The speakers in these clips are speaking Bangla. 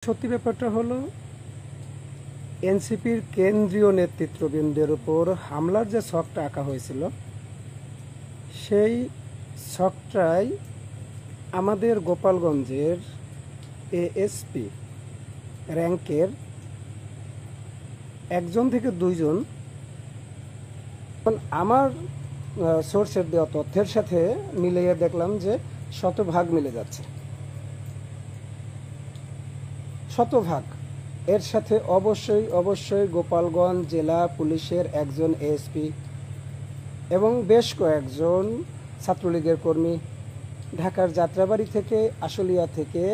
সত্যি ব্যাপারটা হলো এনসিপির কেন্দ্রীয় নেতৃত্ববৃন্দের উপর হামলার যে ছকটা আঁকা হয়েছিল সেই ছকটাই আমাদের গোপালগঞ্জের এএসপি র্যাঙ্কের একজন থেকে দুইজন আমার সোর্সের দেওয়া তথ্যের সাথে মিলিয়ে দেখলাম যে শতভাগ মিলে যাচ্ছে। শতভাগ এর সাথে অবশ্যই গোপালগঞ্জ জেলা পুলিশের একজন এএসপি এবং বেশ কয়েকজন ছাত্রলীগের কর্মী ঢাকার যাত্রাবাড়ি থেকে আশুলিয়া থেকে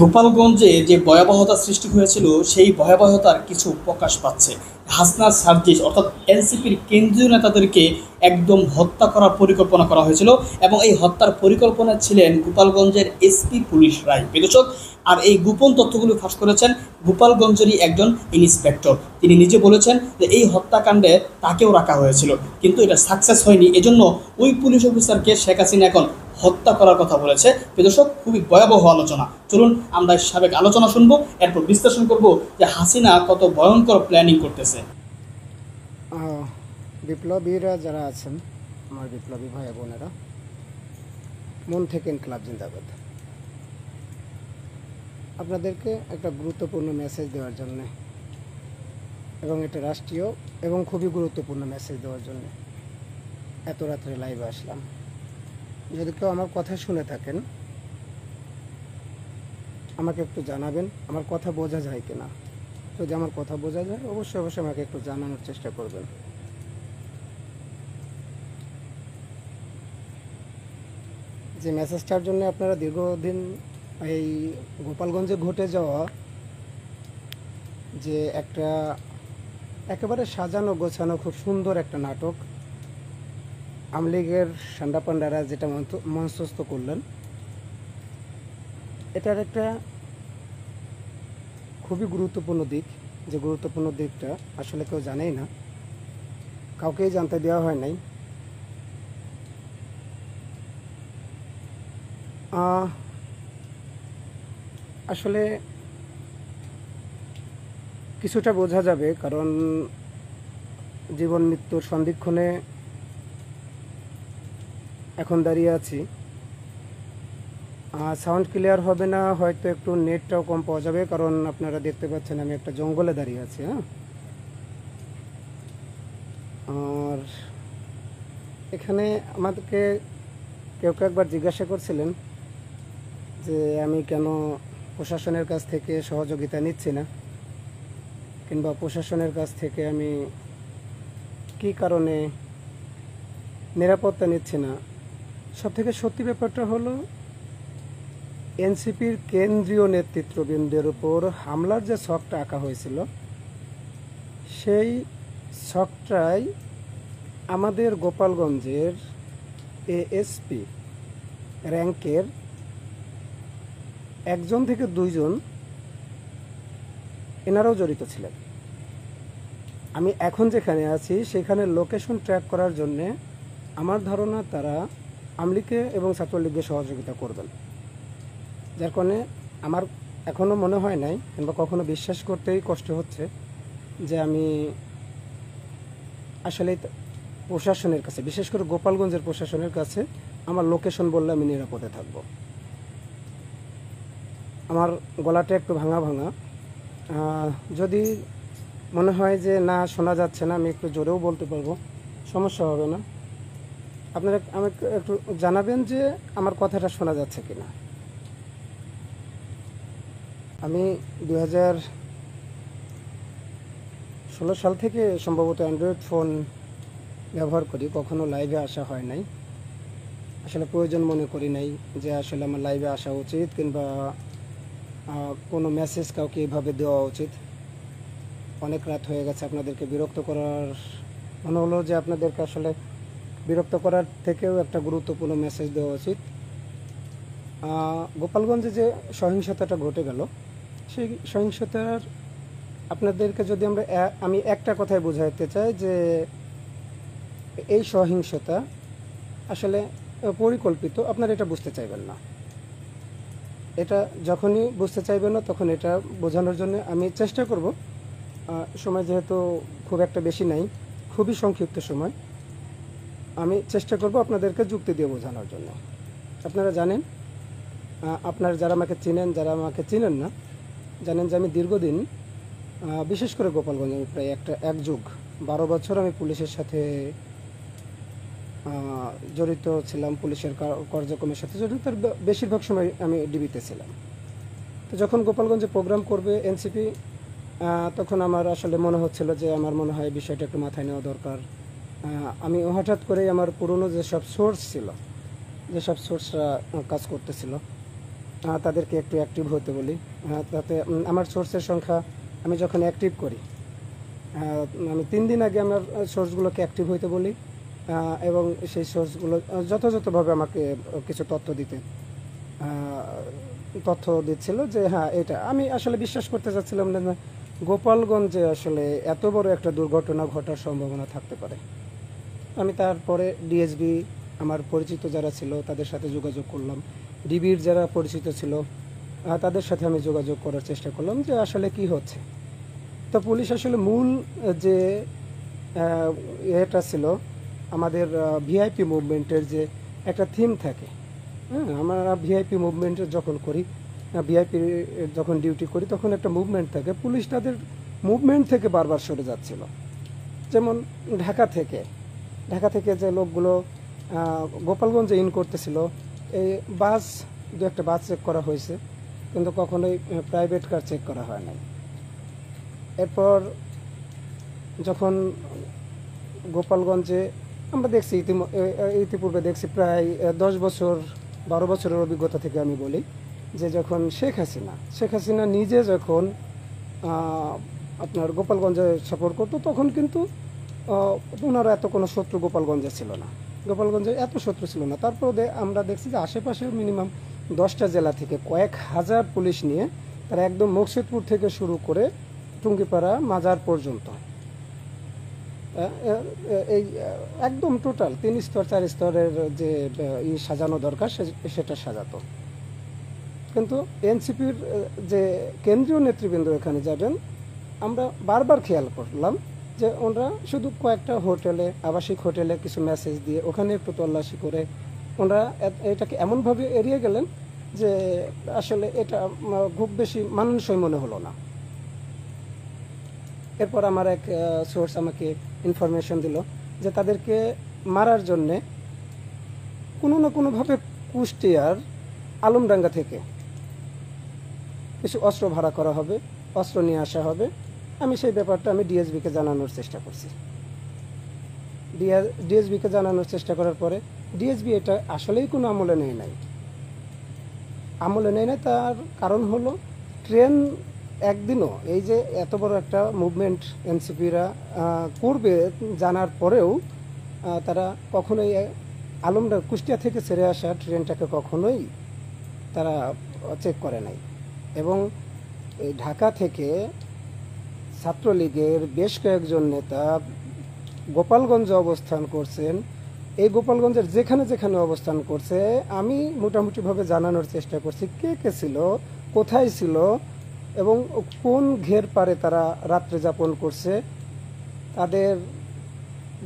গোপালগঞ্জে যে ভয়াবহতা সৃষ্টি হয়েছিল সেই ভয়াবহতার কিছু প্রকাশ পাচ্ছে। হাসনাত সার্জিস অর্থাৎ এনসিপির কেন্দ্রীয় নেতাদেরকে একদম হত্যা করার পরিকল্পনা করা হয়েছিল এবং এই হত্যার পরিকল্পনা ছিলেন গোপালগঞ্জের এসপি পুলিশ রায় বেদশক। আর এই গোপন তথ্যগুলো ফাঁস করেছেন গোপালগঞ্জেরই একজন ইন্সপেক্টর। তিনি নিজে বলেছেন যে এই হত্যাকাণ্ডে তাকেও রাখা হয়েছিল, কিন্তু এটা সাকসেস হয়নি। এজন্য ওই পুলিশ অফিসারকে শেখ হাসিনা এখন হত্যা করার কথা বলেছে। দর্শক, খুবই ভয়াবহ আলোচনা। চলুন আমরা সাবেক আলোচনা শুনবো, এরপর বিশ্লেষণ করব যে হাসিনা কত ভয়ঙ্কর প্ল্যানিং করতেছে। বিপ্লবীরা যারা আছেন, আমার বিপ্লবী ভাই বোনেরা, মন থেকে ইনকলাব জিন্দাবাদ। আপনাদেরকে একটা গুরুত্বপূর্ণ মেসেজ দেওয়ার জন্য এবং এটা রাষ্ট্রীয় এবং খুবই গুরুত্বপূর্ণ মেসেজ দেওয়ার জন্য এত রাত্রে লাইভে আসলাম। যদি কেউ আমার কথা শুনে থাকেন আমাকে একটু জানাবেন আমার কথা বোঝা যায় কিনা। যদি আমার কথা বোঝা যায় অবশ্যই আমাকে একটু জানানোর চেষ্টা করবেন। যে মেসেজটার জন্য আপনারা দীর্ঘদিন এই গোপালগঞ্জে ঘটে যাওয়া যে একটা একেবারে সাজানো গোছানো খুব সুন্দর একটা নাটক আমলিগের সান্ডা পান্ডারা যেটা মঞ্চস্থ করলেন, এটার একটা খুবই গুরুত্বপূর্ণ দিক, যে গুরুত্বপূর্ণ দিকটা আসলে কেউ জানেই না, কাউকেই জানতে দেওয়া হয় নাই। আসলে কিছুটা বোঝা যাবে, কারণ জীবন মৃত্যুর সন্ধিক্ষণে এখন দাঁড়িয়ে আছি। সাউন্ড ক্লিয়ার হবে না, হয়তো একটু নেটটাও কম পাওয়া যাবে, কারণ আপনারা দেখতে পাচ্ছেন আমি একটা জঙ্গলে দাঁড়িয়ে আছি। আর এখানে আমাদেরকে কেউ একবার জিজ্ঞাসা করছিলেন যে আমি কেন প্রশাসনের কাছ থেকে সহযোগিতা নিচ্ছি না, কিংবা প্রশাসনের কাছ থেকে আমি কী কারণে নিরাপত্তা নিচ্ছি না। সবথেকে সত্যি ব্যাপারটা হলো এনসিপির কেন্দ্রীয় নেতৃত্ববৃন্দের উপর হামলার যে ছকটা আঁকা হয়েছিল সেই ছকটাই আমাদের গোপালগঞ্জের এএসপি র্যাঙ্কের একজন থেকে দুইজন এনারাও জড়িত ছিলেন। আমি এখন যেখানে আছি সেখানে লোকেশন ট্র্যাক করার জন্যে আমার ধারণা তারা আমলিকে এবং ছাত্রলীগকে সহযোগিতা করবেন, যার কারণে আমার এখনও মনে হয় নাই কিংবা কখনো বিশ্বাস করতেই কষ্ট হচ্ছে যে আমি আসলে প্রশাসনের কাছে, বিশেষ করে গোপালগঞ্জের প্রশাসনের কাছে আমার লোকেশন বললে আমি নিরাপদে থাকব। আমার গলাটা একটু ভাঙা ভাঙা, যদি মনে হয় যে না শোনা যাচ্ছে না, আমি একটু জোরেও বলতে পারবো, সমস্যা হবে না। আপনারা আমাকে একটু জানাবেন যে আমার কথাটা শোনা যাচ্ছে কিনা। আমি 2016 সাল থেকে সম্ভবত অ্যান্ড্রয়েড ফোন ব্যবহার করি, কখনো লাইভে আসা হয় নাই, আসলে প্রয়োজন মনে করি নাই যে আসলে আমার লাইভে আসা উচিত কিংবা কোনো মেসেজ কাউকে এইভাবে দেওয়া উচিত। অনেক রাত হয়ে গেছে, আপনাদেরকে বিরক্ত করার মনে হলো যে আপনাদেরকে আসলে বিরক্ত করার থেকেও একটা গুরুত্বপূর্ণ মেসেজ দেওয়া উচিত। গোপালগঞ্জে যে সহিংসতাটা ঘটে গেল সেই সহিংসতার আপনাদেরকে যদি আমি একটা কথাই বোঝাতে চাই যে এই সহিংসতা আসলে পরিকল্পিত, আপনারা এটা বুঝতে চাইবেন না। এটা যখনই বুঝতে চাইবে না তখন এটা বোঝানোর জন্য আমি চেষ্টা করব। সময় যেহেতু খুব একটা বেশি নাই, খুবই সংক্ষিপ্ত সময়, আমি চেষ্টা করব আপনাদেরকে যুক্তি দিয়ে বোঝানোর জন্য। আপনারা জানেন, আপনারা যারা আমাকে চিনেন, যারা আমাকে চিনেন না, জানেন যে আমি দীর্ঘদিন, বিশেষ করে গোপালগঞ্জে আমি প্রায় এক যুগ 12 বছর আমি পুলিশের সাথে জড়িত ছিলাম, পুলিশের কার্যক্রমের সাথে জড়িত। তার বেশিরভাগ সময় আমি ডিবিতে ছিলাম। তো যখন গোপালগঞ্জে প্রোগ্রাম করবে এনসিপি, তখন আমার আসলে মনে হচ্ছিল যে আমার মনে হয় বিষয়টা একটু মাথায় নেওয়া দরকার। আমি হঠাৎ করেই আমার পুরনো যেসব সোর্স ছিল, যেসব সোর্সরা কাজ করতেছিল, তাদেরকে একটু অ্যাক্টিভ হতে বলি। তাতে আমার সোর্সের সংখ্যা আমি যখন অ্যাক্টিভ করি, আমি 3 দিন আগে আমার সোর্সগুলোকে অ্যাক্টিভ হইতে বলি, এবং সেই সোর্সগুলো যথাযথভাবে আমাকে কিছু তথ্য দিচ্ছিল যে হ্যাঁ, এটা আমি আসলে বিশ্বাস করতে চাচ্ছিলাম না যে গোপালগঞ্জে আসলে এত বড় একটা দুর্ঘটনা ঘটার সম্ভাবনা থাকতে পারে। আমি তারপরে ডিএসবি, আমার পরিচিত যারা ছিল তাদের সাথে যোগাযোগ করলাম, ডিবির যারা পরিচিত ছিল তাদের সাথে আমি যোগাযোগ করার চেষ্টা করলাম যে আসলে কি হচ্ছে। তো পুলিশ আসলে মূল যে এটা ছিল আমাদের ভিআইপি মুভমেন্টের যে একটা থিম থাকে, হ্যাঁ, আমরা ভিআইপি মুভমেন্টে যখন করি, ভিআইপি যখন ডিউটি করি, তখন একটা মুভমেন্ট থাকে। পুলিশ তাদের মুভমেন্ট থেকে বারবার সরে যাচ্ছিল। যেমন ঢাকা থেকে যে লোকগুলো গোপালগঞ্জে ইন করতেছিল, এই বাস, দু একটা বাস চেক করা হয়েছে, কিন্তু কখনোই প্রাইভেট কার চেক করা হয় নাই। এরপর যখন গোপালগঞ্জে আমরা দেখছি, ইতিপূর্বে দেখছি প্রায় 10 বছর 12 বছরের অভিজ্ঞতা থেকে আমি বলি যে যখন শেখ হাসিনা নিজে যখন আপনার গোপালগঞ্জে সফর করতো, তখন কিন্তু ওনারা এত কোনো শত্রু গোপালগঞ্জে ছিল না, গোপালগঞ্জে এত শত্রু ছিল না। তারপর আমরা দেখছি যে আশেপাশে মিনিমাম 10টা জেলা থেকে কয়েক হাজার পুলিশ নিয়ে তারা একদম মুকসিদপুর থেকে শুরু করে টুঙ্গিপাড়া মাজার পর্যন্ত এই একদম টোটাল 3 স্তর 4 স্তরের যে সাজানো দরকার সেটা সাজাতো। কিন্তু এনসিপির যে কেন্দ্রীয় নেতৃবৃন্দ এখানে যাবেন, আমরা বারবার খেয়াল করলাম যে ওনারা শুধু কয়েকটা হোটেলে, আবাসিক হোটেলে কিছু মেসেজ দিয়ে ওখানে একটু তল্লাশি করে ওনারা এটাকে এমনভাবে এড়িয়ে গেলেন যে আসলে এটা খুব বেশি মানানসই মনে হলো না। এরপর আমার এক সোর্স আমাকে ইনফরমেশন দিল যে তাদেরকে মারার জন্যে কোনো না কোনোভাবে কুষ্টিয়ার আলমডাঙ্গা থেকে কিছু অস্ত্র ভাড়া করা হবে, অস্ত্র নিয়ে আসা হবে। আমি সেই ব্যাপারটা আমি ডিএসবিকে জানানোর চেষ্টা করছি। ডিএসবিকে জানানোর চেষ্টা করার পরে ডিএসবি এটা আসলেই কোনো আমলে নেয় নাই। তার কারণ হলো ট্রেন একদিনও, এই যে এত বড় একটা মুভমেন্ট এনসিপিরা করবে জানার পরেও তারা কখনোই আলমডাঙ্গা কুষ্টিয়া থেকে ছেড়ে আসা ট্রেনটাকে কখনোই তারা চেক করে নাই। এবং এই ঢাকা থেকে ছাত্রলীগের বেশ কয়েকজন নেতা গোপালগঞ্জে অবস্থান করছেন। এই গোপালগঞ্জের যেখানে যেখানে অবস্থান করছে আমি মোটামুটিভাবে জানানোর চেষ্টা করছি কে কে ছিল, কোথায় ছিল এবং কোন ঘের পারে তারা রাত্রে যাপন করছে। তাদের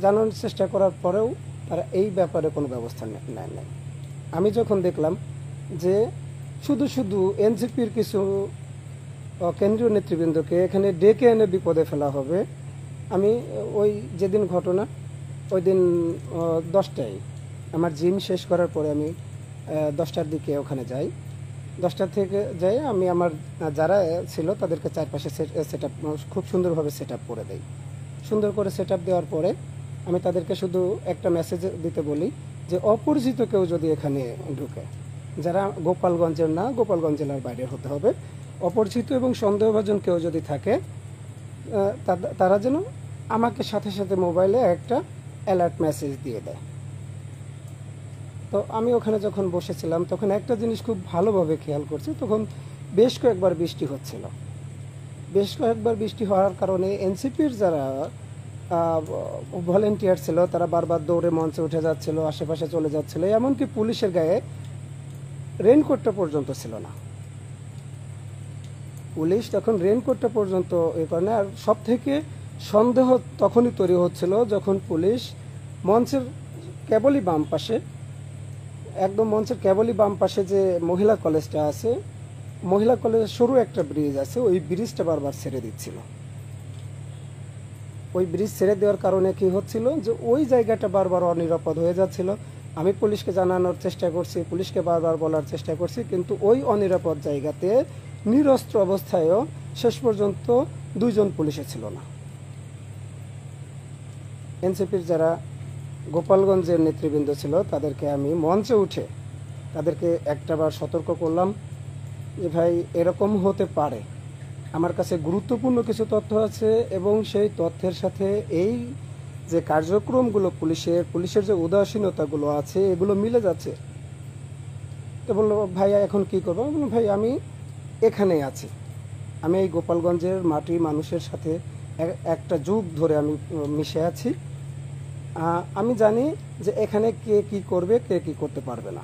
জানানোর চেষ্টা করার পরেও তারা এই ব্যাপারে কোনো ব্যবস্থা নেয় নাই। আমি যখন দেখলাম যে শুধু এনসিপির কিছু কেন্দ্রীয় নেতৃবৃন্দকে এখানে ডেকে এনে বিপদে ফেলা হবে, আমি ওই যেদিন ঘটনা ওই দিন 10টায় আমার জিম শেষ করার পরে আমি 10টার দিকে ওখানে যাই। 10টা থেকে যাই, আমি আমার যারা ছিল তাদেরকে চারপাশে সেট আপ খুব সুন্দরভাবে সেট আপ করে দেই। সুন্দর করে সেট আপ দেওয়ার পরে আমি তাদেরকে শুধু একটা মেসেজ দিতে বলি যে অপরিচিত কেউ যদি এখানে ঢুকে, যারা গোপালগঞ্জের না, গোপালগঞ্জ জেলার বাইরে হতে হবে, অপরিচিত এবং সন্দেহভাজন কেউ যদি থাকে তারা যেন আমাকে সাথে সাথে মোবাইলে একটা অ্যালার্ট মেসেজ দিয়ে দেয়। তো আমি ওখানে যখন বসেছিলাম তখন একটা জিনিস খুব ভালোভাবে খেয়াল করছি, তখন বেশ কয়েকবার বৃষ্টি হচ্ছিল। বেশ কয়েকবার বৃষ্টি হওয়ার কারণে এনসিপির যারা ভলেন্টিয়ার ছিল তারা বারবার দৌড়ে মঞ্চে উঠে যাচ্ছিল, আশেপাশে চলে যাচ্ছিল, এমনকি পুলিশের গায়ে রেইনকোটটা পর্যন্ত ছিল না। পুলিশ তখন রেনকোটটা পর্যন্ত এ করে না। আর সব থেকে সন্দেহ তখনই তৈরি হচ্ছিল যখন পুলিশ মঞ্চের কেবলই বাম পাশে, একদম মঞ্চের কেবলই বাম পাশে যে মহিলা কলেজটা আছে, মহিলা কলেজের সরু একটা ব্রিজ আছে, ওই ব্রিজটা বারবার ছেড়ে দিচ্ছিল। ওই ব্রিজ ছেড়ে দেওয়ার কারণে কি হচ্ছিল যে ওই জায়গাটা বারবার অনিরাপদ হয়ে যাচ্ছিল। আমি পুলিশকে জানানোর চেষ্টা করছি, পুলিশকে বারবার বলার চেষ্টা করছি, কিন্তু ওই অনিরাপদ জায়গাতে নিরস্ত্র অবস্থায়ও শেষ পর্যন্ত 2 জন পুলিশে ছিল না। এনসিপির যারা গোপালগঞ্জের নেতৃবৃন্দ ছিল তাদেরকে আমি মঞ্চে উঠে তাদেরকে একটাবার সতর্ক করলাম যে ভাই এরকম হতে পারে, আমার কাছে গুরুত্বপূর্ণ কিছু তথ্য আছে এবং সেই তথ্যের সাথে এই যে কার্যক্রমগুলো পুলিশের যে উদাসীনতাগুলো আছে এগুলো মিলে যাচ্ছে। তো বললো ভাই এখন কি করবো? আমি বললাম ভাই আমি এখানেই আছি, আমি এই গোপালগঞ্জের মাটি মানুষের সাথে একটা যুগ ধরে আমি মিশে আছি। আমি জানি যে এখানে কে কি করবে, কে কি করতে পারবে না।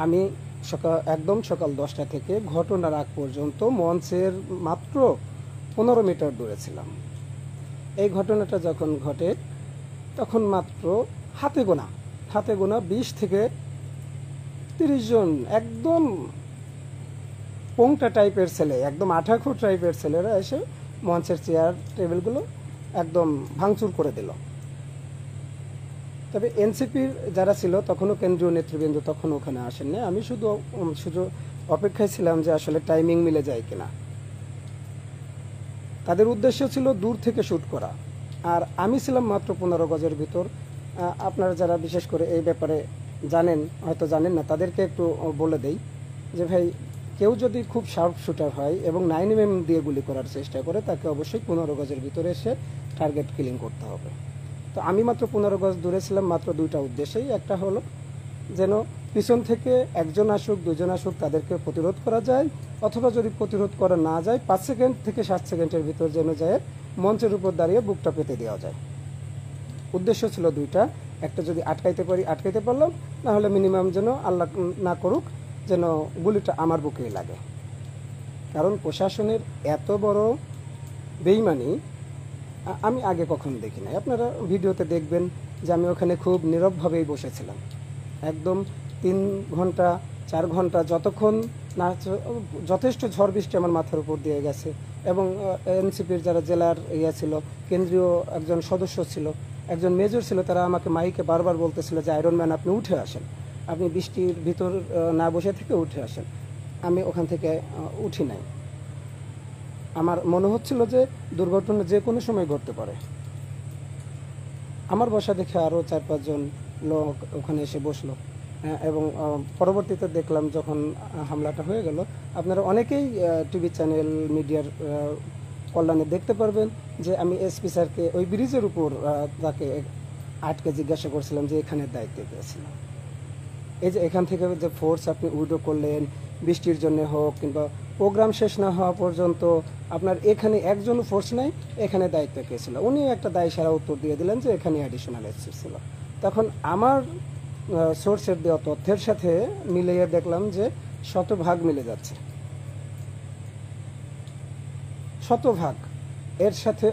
আমি একদম সকাল 10টা থেকে ঘটনার আগ পর্যন্ত মঞ্চের মাত্র 15 মিটার দূরে ছিলাম। এই ঘটনাটা যখন ঘটে তখন মাত্র হাতে গোনা 20 থেকে 30 জন একদম পোংটা টাইপের ছেলে, একদম আঠাখো টাইপের ছেলেরা এসে মঞ্চের চেয়ার টেবিলগুলো একদম ভাঙচুর করে দিল। তবে এনসিপির যারা ছিল তখনও কেন্দ্রীয় নেতৃবৃন্দ তখন ওখানে আসেননি। আমি শুধু অপেক্ষায় ছিলাম যে আসলে টাইমিং মিলে যায় কিনা। তাদের উদ্দেশ্য ছিল দূর থেকে শ্যুট করা, আর আমি ছিলাম মাত্র 15 গজের ভিতর। আপনারা যারা বিশেষ করে এই ব্যাপারে জানেন, হয়তো জানেন না, তাদেরকে একটু বলে দেই যে ভাই কেউ যদি খুব শার্প শুটার হয় এবং 9mm দিয়ে গুলি করার চেষ্টা করে তাকে অবশ্যই 15 গজের ভিতরে এসে টার্গেট কিলিং করতে হবে। তো আমি মাত্র 15 গজ দূরে ছিলাম মাত্র 2টা উদ্দেশ্যেই। একটা হলো যেন পিছন থেকে 1 জন আসুক 2 জন আসুক তাদেরকে প্রতিরোধ করা যায়, অথবা যদি প্রতিরোধ করা না যায় 5 সেকেন্ড থেকে 7 সেকেন্ডের ভিতর যেন যায় মঞ্চের উপর দাঁড়িয়ে বুকটা পেতে দেওয়া যায়। উদ্দেশ্য ছিল 2টা। একটা যদি আটকাইতে পারি আটকাইতে পারলাম, না হলে মিনিমাম যেন আল্লাহ না করুক যেন গুলিটা আমার বুকেই লাগে। কারণ প্রশাসনের এত বড় বেইমানি আমি আগে কখনো দেখি নাই। আপনারা ভিডিওতে দেখবেন যে আমি ওখানে খুব নীরবভাবেই বসেছিলাম, একদম 3 ঘন্টা 4 ঘন্টা যতক্ষণ না, যথেষ্ট ঝড় বৃষ্টি আমার মাথার উপর দিয়ে গেছে। এবং এনসিপির যারা জেলার ছিল, কেন্দ্রীয় একজন সদস্য ছিল, একজন মেজর ছিল, তারা আমাকে মাইকে বারবার বলতেছিল যে আয়রন ম্যান আপনি উঠে আসেন, আপনি বৃষ্টির ভিতর না বসে থেকে উঠে আসেন। আমি ওখান থেকে উঠি নাই। আমার মনে হচ্ছিল যে দুর্ঘটনা যে কোনো সময় ঘটতে পারে। আমার বসা দেখে আরও 4-5 জন লোক ওখানে এসে বসলো। এবং পরবর্তীতে দেখলাম যখন হামলাটা হয়ে গেল, আপনারা অনেকেই টিভি চ্যানেল মিডিয়ার কল্যাণে দেখতে পারবেন যে আমি এসপি স্যারকে ওই ব্রিজের উপর তাকে আটকে জিজ্ঞাসা করছিলাম যে এখানের দায়িত্বে পেয়েছিলাম। এই যে এখান থেকে যে ফোর্স আপনি উইড্রো করলেন বৃষ্টির জন্য হোক কিংবা প্রোগ্রাম শেষ না হওয়া পর্যন্ত, আপনার এখানে একজনও ফোর্স নাই, এখানে দায়িত্ব কে ছিল? উনি একটা দায় সারা উত্তর দিয়ে দিলেন যে এখানে অ্যাডিশনাল এসপি ছিল। তখন আমার সোর্সের দেওয়া তথ্যের সাথে মিলিয়ে দেখলাম যে 100% মিলে যাচ্ছে, 100%। এর সাথে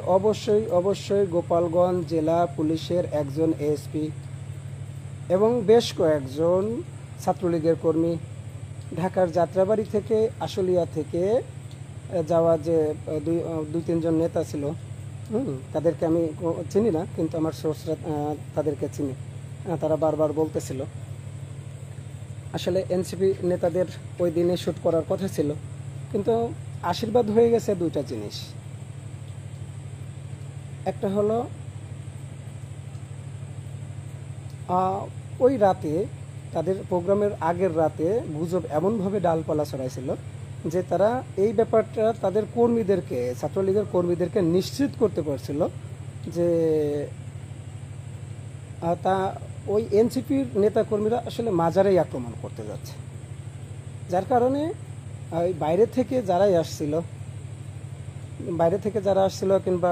অবশ্যই গোপালগঞ্জ জেলা পুলিশের একজন এএসপি এবং বেশ কয়েকজন ছাত্রলীগের কর্মী, ঢাকার যাত্রাবাড়ি থেকে আশুলিয়া থেকে যাওয়া যে 2-3 জন নেতা ছিল, তাদেরকে আমি চিনি না, কিন্তু আমার সোর্সরা তাদেরকে চিনি। তারা বারবার বলতেছিল আসলে এনসিপি নেতাদের ওই দিনে শ্যুট করার কথা ছিল, কিন্তু আশীর্বাদ হয়ে গেছে 2টা জিনিস। একটা হলো ওই রাতে তাদের প্রোগ্রামের আগের রাতে গুজব এমনভাবে ডালপালা ছড়াইছিল যে তারা এই ব্যাপারটা তাদের কর্মীদেরকে, ছাত্রলীগের কর্মীদেরকে নিশ্চিত করতে পারছিল যে তা ওই এনসিপির নেতাকর্মীরা আসলে মাজারেই আক্রমণ করতে যাচ্ছে। যার কারণে ওই বাইরে থেকে যারা আসছিল কিংবা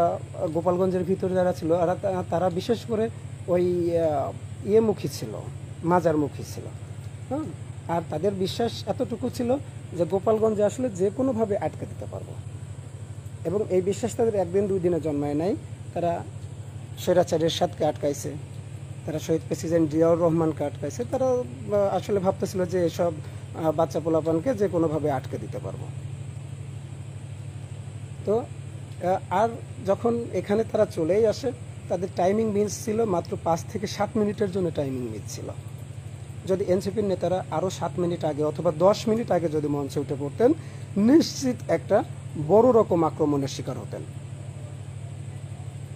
গোপালগঞ্জের ভিতরে যারা ছিল তারা বিশেষ করে ওই ইয়েমুখী ছিল, মাজারমুখী ছিল। আর তাদের বিশ্বাস এতটুকু ছিল যে গোপালগঞ্জে আসলে যে কোনোভাবে আটকে দিতে পারবো, এবং এই বিশ্বাস তাদের একদিন দুই দিনে জন্মায় নাই। তারা স্বৈরাচার এরশাদকে আটকাইছে, তারা শহীদ প্রেসিডেন্ট জিয়াউর রহমানকে আটকাইছে, তারা আসলে ভাবতেছিল যে এসব বাচ্চা পোলাপানকে যে কোনোভাবে আটকে দিতে পারবো। তো আর যখন এখানে তারা চলেই আসে, তাদের টাইমিং মিস ছিল মাত্র 5 থেকে 7 মিনিটের জন্য টাইমিং মিস ছিল। যদি এনসিপির নেতারা আরও 7 মিনিট আগে অথবা 10 মিনিট আগে যদি মঞ্চে উঠে পড়তেন, নিশ্চিত একটা বড় রকম আক্রমণের শিকার হতেন,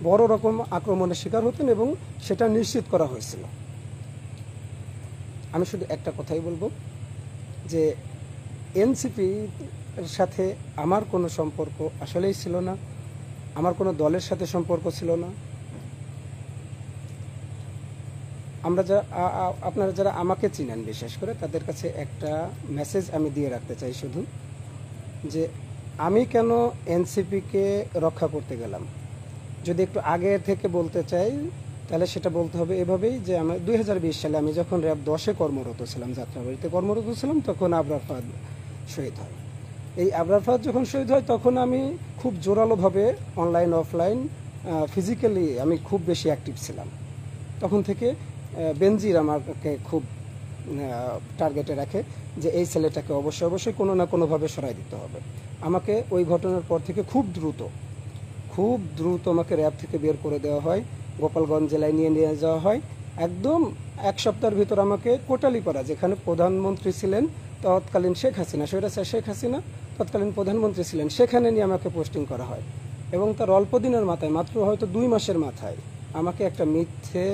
বড় রকম আক্রমণের শিকার হতেন, এবং সেটা নিশ্চিত করা হয়েছিল। আমি শুধু একটা কথাই বলবো যে এনসিপির সাথে আমার কোনো সম্পর্ক আসলেই ছিল না, আমার কোনো দলের সাথে সম্পর্ক ছিল না। আমরা আপনারা যারা আমাকে চিনেন বিশেষ করে, তাদের কাছে একটা মেসেজ আমি দিয়ে রাখতে চাই শুধু, যে আমি কেন এনসিপিকে রক্ষা করতে গেলাম। যদি একটু আগে থেকে বলতে চাই তাহলে সেটা বলতে হবে এভাবেই, যে আমি 2020 সালে আমি যখন র্যাব 10-এ কর্মরত ছিলাম, যাত্রাবাড়িতে কর্মরত ছিলাম, তখন আবরার ফাহাদ শহীদ হয়। এই আবরার ফাহাদ যখন শহীদ হয়, তখন আমি খুব জোরালোভাবে অনলাইন অফলাইন ফিজিক্যালি আমি খুব বেশি অ্যাক্টিভ ছিলাম। তখন থেকে বেনজির আমাকে খুব টার্গেটে রাখে যে এই ছেলেটাকে অবশ্যই কোনো না কোনোভাবে সরাই দিতে হবে। আমাকে ওই ঘটনার পর থেকে খুব দ্রুত আমাকে র্যাব থেকে বের করে দেওয়া হয়, গোপালগঞ্জ জেলায় নিয়ে যাওয়া হয়। একদম 1 সপ্তাহের ভিতর আমাকে কোটালীপাড়া, যেখানে প্রধানমন্ত্রী ছিলেন তৎকালীন শেখ হাসিনা, স্বৈরাচার শেখ হাসিনা তৎকালীন প্রধানমন্ত্রী ছিলেন, সেখানে নিয়ে আমাকে পোস্টিং করা হয়। এবং তার অল্প দিনের মাথায়, মাত্র হয়তো 2 মাসের মাথায়, আমাকে একটা মিথ্যে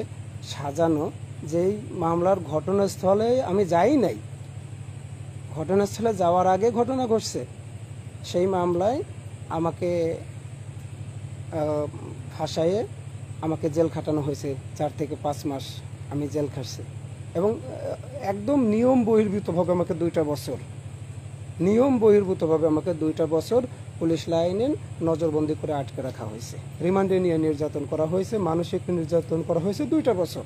সাজানো, যেই মামলার ঘটনাস্থলে আমি যাই নাই, ঘটনাস্থলে যাওয়ার আগে ঘটনা ঘটছে, সেই মামলায় আমাকে ফাঁসাইয়ে আমাকে জেল খাটানো হয়েছে। 4 থেকে 5 মাস আমি জেল খাটছি, এবং একদম নিয়ম বহির্ভূতভাবে আমাকে 2টা বছর পুলিশ লাইনে নজরবন্দি করে আটকে রাখা হয়েছে, রিমান্ডে নিয়ে নির্যাতন করা হয়েছে, মানসিক নির্যাতন করা হয়েছে 2টা বছর।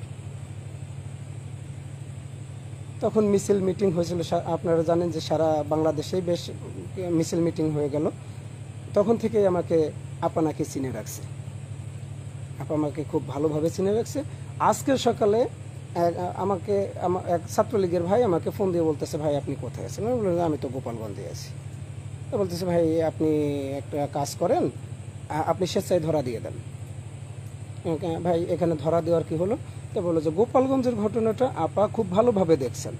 তখন মিছিল মিটিং হয়েছিল, আপনারা জানেন যে সারা বাংলাদেশেই বেশ মিছিল মিটিং হয়ে গেল। তখন থেকেই আমাকে আপা নাকি চিনে রাখছে, আপা আমাকে খুব ভালোভাবে চিনে রাখছে। আজকের সকালে আমাকে এক ছাত্রলীগের ভাই আমাকে ফোন দিয়ে বলতেছে, ভাই আপনি কোথায় আছেন? আমি বললাম আমি তো গোপালগঞ্জে আছি। তো বলতেছে, ভাই আপনি একটা কাজ করেন, আপনি স্বেচ্ছায় ধরা দিয়ে দেন। ভাই এখানে ধরা দেওয়ার কি হলো? তো বললো যে গোপালগঞ্জের ঘটনাটা আপা খুব ভালোভাবে দেখছেন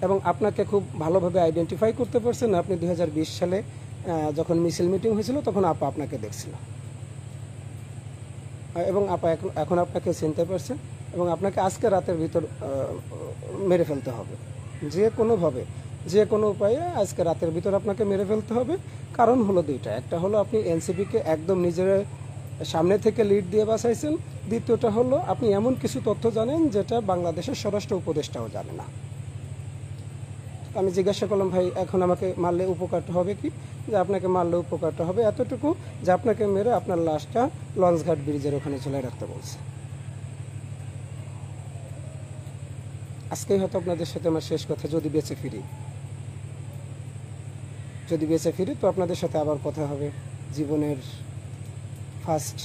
এবং আপনাকে খুব ভালোভাবে আইডেন্টিফাই করতে পারছেন। আপনি 2020 সালে যখন মিছিল মিটিং হয়েছিল তখন আপা আপনাকে দেখছিল, এবং আপা এখন আপনাকে চিনতে পারছেন, এবং আপনাকে আজকে রাতের ভিতর মেরে ফেলতে হবে, যে কোনোভাবে, যে কোনো উপায়ে আজকে রাতের ভিতর আপনাকে মেরে ফেলতে হবে। কারণ হলো 2টা, একটা হলো আপনি এনসিপিকে একদম নিজের সামনে থেকে লিড দিয়ে বাঁচাইছেন, দ্বিতীয়টা হলো আপনি এমন কিছু তথ্য জানেন যেটা বাংলাদেশের স্বরাষ্ট্র উপদেষ্টাও জানে না। আমি জিজ্ঞাসা করলাম, ভাই এখন আমাকে মারলে উপকারটা হবে কি? যে আপনাকে মারলে উপকারটা হবে এতটুকু, যে আপনাকে মেরে আপনার লাশটা লঞ্চঘাট ব্রিজের ওখানে ঝুলাই রাখতে বলছে। আজকেই হয়তো আপনাদের সাথে আমার শেষ কথা, যদি বেঁচে ফিরি তো আপনাদের সাথে আবার কথা হবে। জীবনের ফার্স্ট,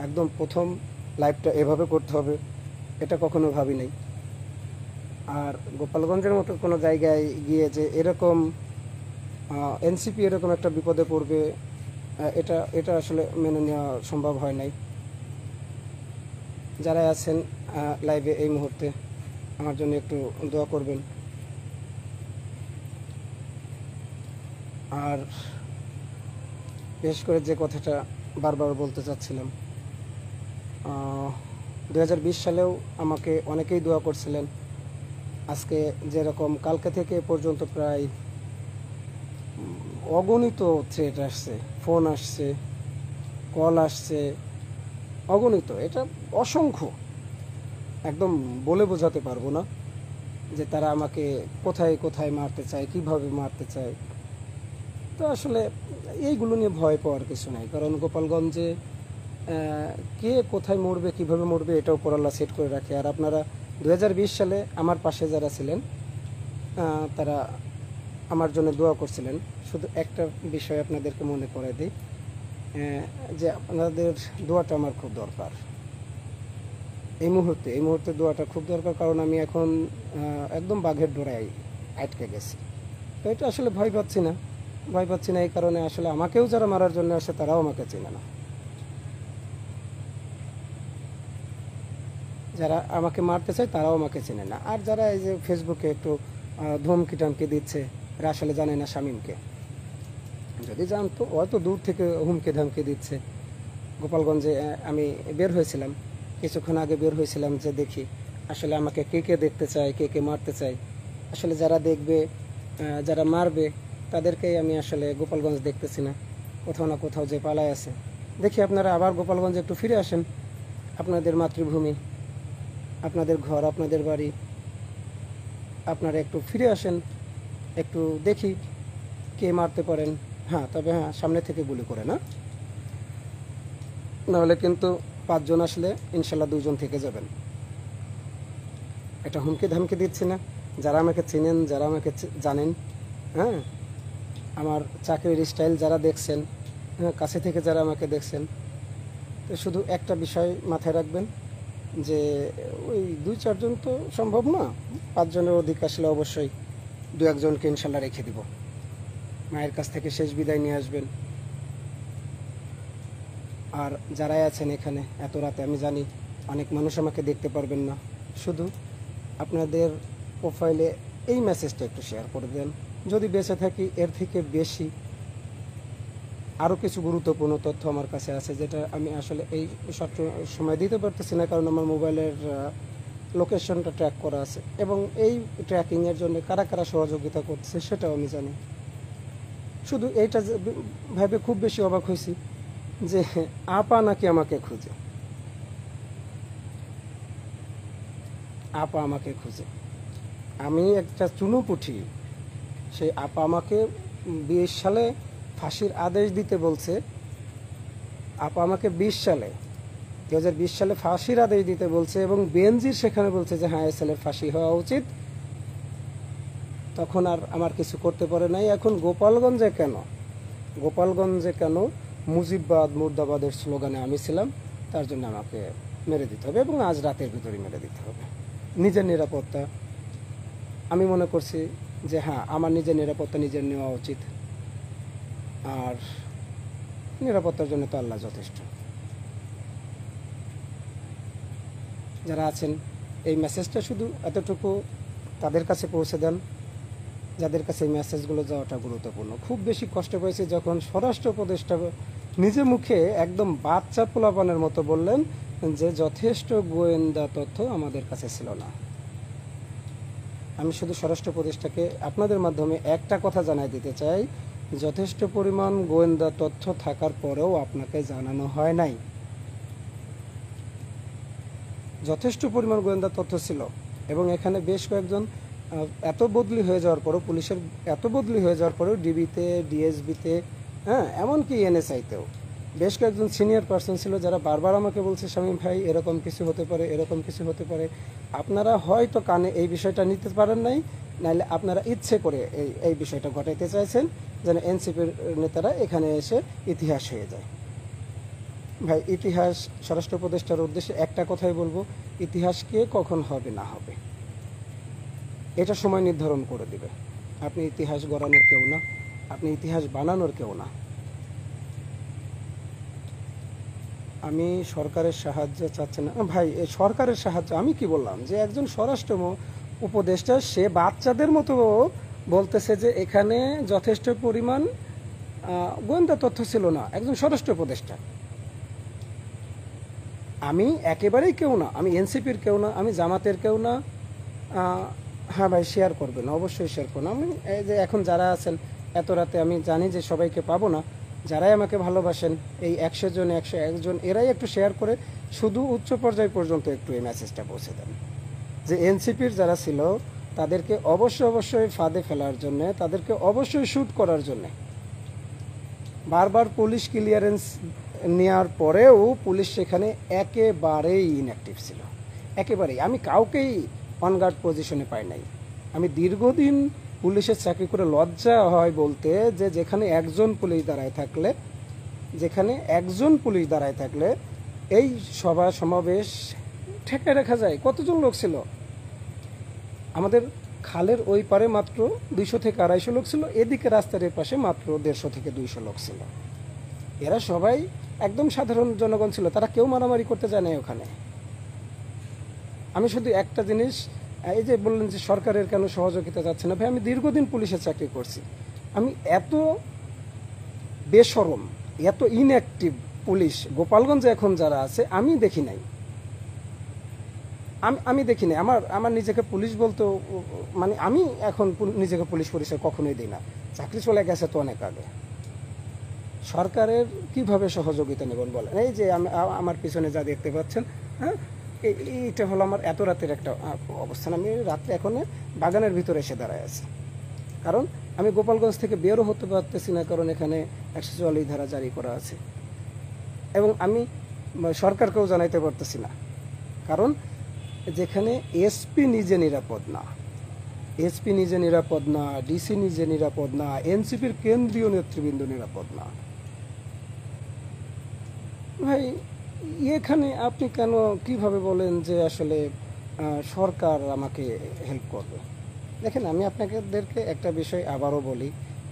একদম প্রথম লাইভটা এভাবে করতে হবে, এটা কখনো ভাবি নাই। আর গোপালগঞ্জের মতো কোনো জায়গায় গিয়ে যে এরকম এনসিপি এরকম একটা বিপদে পড়বে, এটা আসলে মেনে নেওয়া সম্ভব হয় নাই। যারা আছেন লাইভে এই মুহূর্তে আমার জন্য একটু দোয়া করবেন। আর বিশেষ করে যে কথাটা বারবার বলতে চাচ্ছিলাম, 2020 সালেও আমাকে অনেকেই দোয়া করছিলেন। আজকে যেরকম কালকে থেকে পর্যন্ত প্রায় অগণিত থ্রেট আসছে, ফোন আসছে, কল আসছে, অগণিত, এটা অসংখ্য, একদম বলে বোঝাতে পারবো না যে তারা আমাকে কোথায় কোথায় মারতে চায়, কিভাবে মারতে চায়। তো আসলে এইগুলো নিয়ে ভয় পাওয়ার কিছু নাই, কারণ গোপালগঞ্জে কে কোথায় মরবে, কিভাবে মরবে, এটাও উপরআল্লাহ সেট করে রাখে। আর আপনারা 2020 সালে আমার পাশে যারা ছিলেন তারা আমার জন্য দোয়া করছিলেন। শুধু একটা বিষয় আপনাদেরকে মনে করে দিই, যে আপনাদের দোয়াটা আমার খুব দরকার এই মুহূর্তে দোয়াটা খুব দরকার। কারণ আমি এখন একদম বাঘের ডোরায় আটকে গেছি। তো এটা আসলে ভয় পাচ্ছি না এই কারণে, আসলে আমাকেও যারা মারার জন্য আসে তারাও আমাকে চেনে না। যারা আমাকে মারতে চায় তারাও আমাকে চেনে না। আর যারা এই যে ফেসবুকে একটু ধমকি টমকি দিচ্ছে, এরা আসলে জানে না শামীমকে। যদি জানতো, হয়তো দূর থেকে হুমকি ধামকি দিচ্ছে। গোপালগঞ্জে আমি বের হয়েছিলাম, কিছুক্ষণ আগে বের হয়েছিলাম, যে দেখি আসলে আমাকে কে কে দেখতে চায়, কে কে মারতে চায়। আসলে যারা দেখবে, যারা মারবে, তাদেরকেই আমি আসলে গোপালগঞ্জ দেখতেছি না, কোথাও না কোথাও যে পালায় আছে। দেখি আপনারা আবার গোপালগঞ্জে একটু ফিরে আসেন, আপনাদের মাতৃভূমি, আপনাদের ঘর, আপনাদের বাড়ি, আপনারা একটু ফিরে আসেন, একটু দেখি কে মারতে পারেন। হ্যাঁ, তবে হ্যাঁ, সামনে থেকে গুলি করে না, নাহলে কিন্তু 5 জন আসলে ইনশাল্লাহ 2 জন থেকে যাবেন। এটা হুমকি ধামকি দিচ্ছি না। যারা আমাকে চেনেন, যারা আমাকে জানেন, হ্যাঁ, আমার চাকরির স্টাইল যারা দেখছেন, হ্যাঁ, কাছে থেকে যারা আমাকে দেখছেন, তো শুধু একটা বিষয় মাথায় রাখবেন, যে ওই 2-4 জন তো সম্ভব না, 5 জনের অধিক আসলে অবশ্যই 2-1 জনকে ইনশাল্লাহ রেখে দিব। মায়ের কাছ থেকে শেষ বিদায় নিয়ে আসবেন। আর যারাই আছেন এখানে এত রাতে, আমি জানি অনেক মানুষ আমাকে দেখতে পারবেন না, শুধু আপনাদের প্রোফাইলে এই মেসেজটা একটু শেয়ার করে দেন। যদি বেঁচে থাকি, এর থেকে বেশি আরও কিছু গুরুত্বপূর্ণ তথ্য আমার কাছে আছে, যেটা আমি আসলে এই সব সময় দিতে পারতেছি না, কারণ আমার মোবাইলের লোকেশনটা ট্র্যাক করা আছে, এবং এই ট্র্যাকিংয়ের জন্য কারা কারা সহযোগিতা করছে সেটাও আমি জানি। শুধু এইটা ভেবে খুব বেশি অবাক হয়েছি যে আপা নাকি আমাকে খুঁজে, আপা আমাকে খুঁজে। আমি একটা চুনোপুঁটি, সেই আপা আমাকে 20 সালে ফাঁসির আদেশ দিতে বলছে। আপা আমাকে 2020 সালে ফাঁসির আদেশ দিতে বলছে, এবং বেনজির সেখানে বলছে যে হ্যাঁ, ছেলের ফাঁসি হওয়া উচিত। তখন আর আমার কিছু করতে পারে নাই। এখন গোপালগঞ্জে কেন মুজিববাদ মুর্দাবাদের স্লোগানে আমি ছিলাম, তার জন্য আমাকে মেরে দিতে হবে, এবং আজ রাতের ভিতরে মেরে দিতে হবে। নিজের নিরাপত্তা, আমি মনে করছি যে হ্যাঁ, আমার নিজের নিরাপত্তা নিজের নেওয়া উচিত। আর নিরাপত্তার জন্য তো আল্লাহ যথেষ্ট। যারা আছেন, এই মেসেজটা শুধু এতটুকু তাদের কাছে পৌঁছে দেন, যাদের কাছে এই মেসেজগুলো যাওয়াটা গুরুত্বপূর্ণ। খুব বেশি কষ্ট পেয়েছি যখন স্বরাষ্ট্র উপদেষ্টা নিজে মুখে একদম বাচ্চা পোলাপানের মতো বললেন যে যথেষ্ট গোয়েন্দা তথ্য আমাদের কাছে ছিল না। আমি শুধু স্বরাষ্ট্র উপদেষ্টাকে আপনাদের মাধ্যমে একটা কথা জানাই দিতে চাই, যথেষ্ট পরিমাণ গোয়েন্দা তথ্য থাকার পরেও আপনাকে জানানো হয় নাই। যথেষ্ট পরিমাণ গোয়েন্দা তথ্য ছিল, এবং এখানে বেশ কয়েকজন এত বদলি হয়ে যাওয়ার পরেও, পুলিশের এত বদলি হয়ে যাওয়ার পরেও, ডিবিতে, ডিএসবিতে, হ্যাঁ, এমনকি এনএসআইতেও বেশ কয়েকজন সিনিয়র পার্সন ছিল, যারা বারবার আমাকে বলছে শামীম ভাই এরকম কিছু হতে পারে, এরকম কিছু হতে পারে। আপনারা হয়তো কানে এই বিষয়টা নিতে পারেন নাই, নাহলে আপনারা ইচ্ছে করে এই বিষয়টা ঘটাইতে চাইছেন, যেন এনসিপির নেতারা এখানে এসে ইতিহাস হয়ে যায়। ভাই, ইতিহাস স্বরাষ্ট্র উপদেষ্টার উদ্দেশ্যে একটা কথাই বলবো, ইতিহাস কে কখন হবে না হবে এটা সময় নির্ধারণ করে দিবে। আপনি ইতিহাস গড়ানোর কেউ না, আপনি ইতিহাস বানানোর কেউ না। আমি সরকারের সাহায্য চাচ্ছি না ভাই। এই সরকারের সাহায্য আমি কি বললাম, যে একজন স্বরাষ্ট্র উপদেষ্টা, সে বাচ্চাদের মতো বলতেছে যে এখানে যথেষ্ট পরিমাণ গোয়েন্দা তথ্য ছিল না। একজন স্বরাষ্ট্র উপদেষ্টা, আমি একেবারেই কেউ না, আমি এনসিপির কেউ না, আমি জামাতের কেউ না। হ্যাঁ ভাই, শেয়ার করবেন, অবশ্যই শেয়ার করুন। আমি এই যে এখন যারা আছেন এত রাতে, আমি জানি যে সবাইকে পাবো না, যারাই আমাকে ভালোবাসেন, এই 100 জন 101 জন, এরাই একটু শেয়ার করে শুধু উচ্চ পর্যায় পর্যন্ত একটু এই মেসেজটা পৌঁছে দেন, যে এনসিপির যারা ছিল তাদেরকে অবশ্যই ফাঁদে ফেলার জন্য, তাদেরকে অবশ্যই শ্যুট করার জন্য। বারবার পুলিশ ক্লিয়ারেন্স নেওয়ার পরেও পুলিশ সেখানে একেবারেই ইনঅ্যাক্টিভ ছিল, একেবারেই। আমি কাউকেই অনগার্ড পজিশনে পাই নাই। আমি দীর্ঘদিন পুলিশের চাকরি করে লজ্জা হয় বলতে যে যেখানে একজন পুলিশ দাঁড়ায় থাকলে এই সভা সমাবেশ ঠেকায় রাখা যায়। কতজন লোক ছিল? আমাদের খালের ওই পারে মাত্র 200 থেকে 250 লোক ছিল, এদিকে রাস্তার এর পাশে মাত্র 150 থেকে 200 লোক ছিল। এরা সবাই একদম সাধারণ জনগণ ছিল, তারা কেউ মারামারি করতে যায় না ওখানে। আমি শুধু একটা জিনিস, এই যে বললেন যে সরকারের কেন সহযোগিতা যাচ্ছে না, ভাই আমি দীর্ঘদিন পুলিশের চাকরি করছি, আমি এত বেশরম, এত ইনঅ্যাক্টিভ পুলিশ গোপালগঞ্জে এখন যারা আছে আমি দেখি নাই। আমি দেখি নাই। আমার নিজেকে পুলিশ বলতে মানে আমি এখন নিজেকে পুলিশ পরিচয় কখনোই দিই না, চাকরি চলে গেছে তো অনেক আগে। সরকারের কিভাবে সহযোগিতা নেবেন বলেন? এই যে আমার পিছনে যা দেখতে পাচ্ছেন, হ্যাঁ, এইটা হলো আমার এত রাতের একটা অবস্থান। আমি রাত্রে এখন বাগানের ভিতরে এসে দাঁড়ায় আছি, কারণ আমি গোপালগঞ্জ থেকে বেরও হতে পারতেছি না, কারণ এখানে 144 ধারা জারি করা আছে। এবং আমি সরকারকেও জানাইতে পারতেছি না, কারণ যেখানে এসপি নিজে নিরাপদ না, ডিসি নিজে নিরাপদ না, এনসিপির কেন্দ্রীয় নেতৃবৃন্দ নিরাপদ না। ভাই এখানে আপনি কেন কিভাবে বলেন যে আসলে সরকার আমাকে হেল্প করবে? দেখেন, আমি আপনাদেরকে একটা বিষয় আবারও বলি,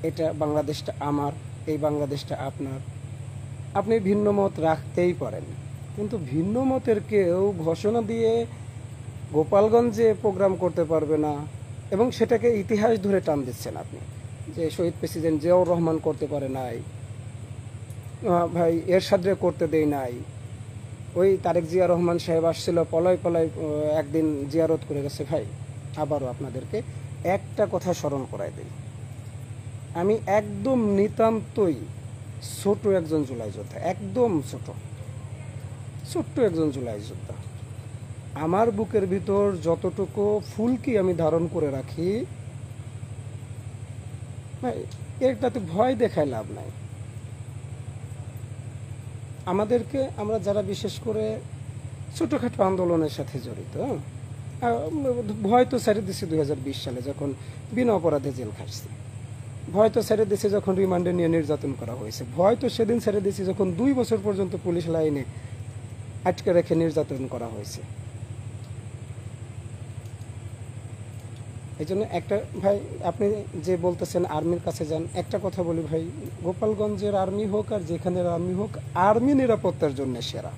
এটা বাংলাদেশটা আমার, এই বাংলাদেশটা আপনার। আপনি ভিন্ন মত রাখতেই পারেন, কিন্তু ভিন্ন মতের কেউ ঘোষণা দিয়ে গোপালগঞ্জে প্রোগ্রাম করতে পারবে না, এবং সেটাকে ইতিহাস ধরে টান দিচ্ছেন আপনি, যে শহীদ প্রেসিডেন্ট জিয়াউর রহমান করতে পারে নাই, ভাই এরশাদরে করতে দেই নাই, ওই তারেক জিয়া রহমান সাহেব আসছিল পলায় একদিন জিয়ারত করে গেছে। ভাই আবারও আপনাদেরকে একটা কথা স্মরণ করাই দিই, আমি একদম নিতান্তই ছোট একজন জুলাই যোদ্ধা, একদম ছোট্ট একজন জুলাই যোদ্ধা। আমার বুকের ভিতর যতটুকু ফুলকি আমি ধারণ করে রাখি, এটাতে ভয় দেখায় লাভ নাই। আমরা যারা বিশেষ করে ছোটখাটো আন্দোলনের সাথে জড়িত, ভয় তো ছেড়ে দিছি 2020 সালে যখন বিনা অপরাধে জেল খাটছি, ভয় তো ছেড়ে দিছি যখন রিমান্ডে নিয়ে নির্যাতন করা হয়েছে, ভয় তো সেদিন ছেড়ে দিছি যখন 2 বছর পর্যন্ত পুলিশ লাইনে আটকে রেখে নির্যাতন করা হয়েছে। এই জন্য একটা ভাই, আপনি যে বলতেছেন আর্মির কাছে যান, একটা কথা বলি ভাই, গোপালগঞ্জের আর্মি হোক আর যেখানের আর্মি হোক, আর্মি নিরাপত্তার জন্য সেরা।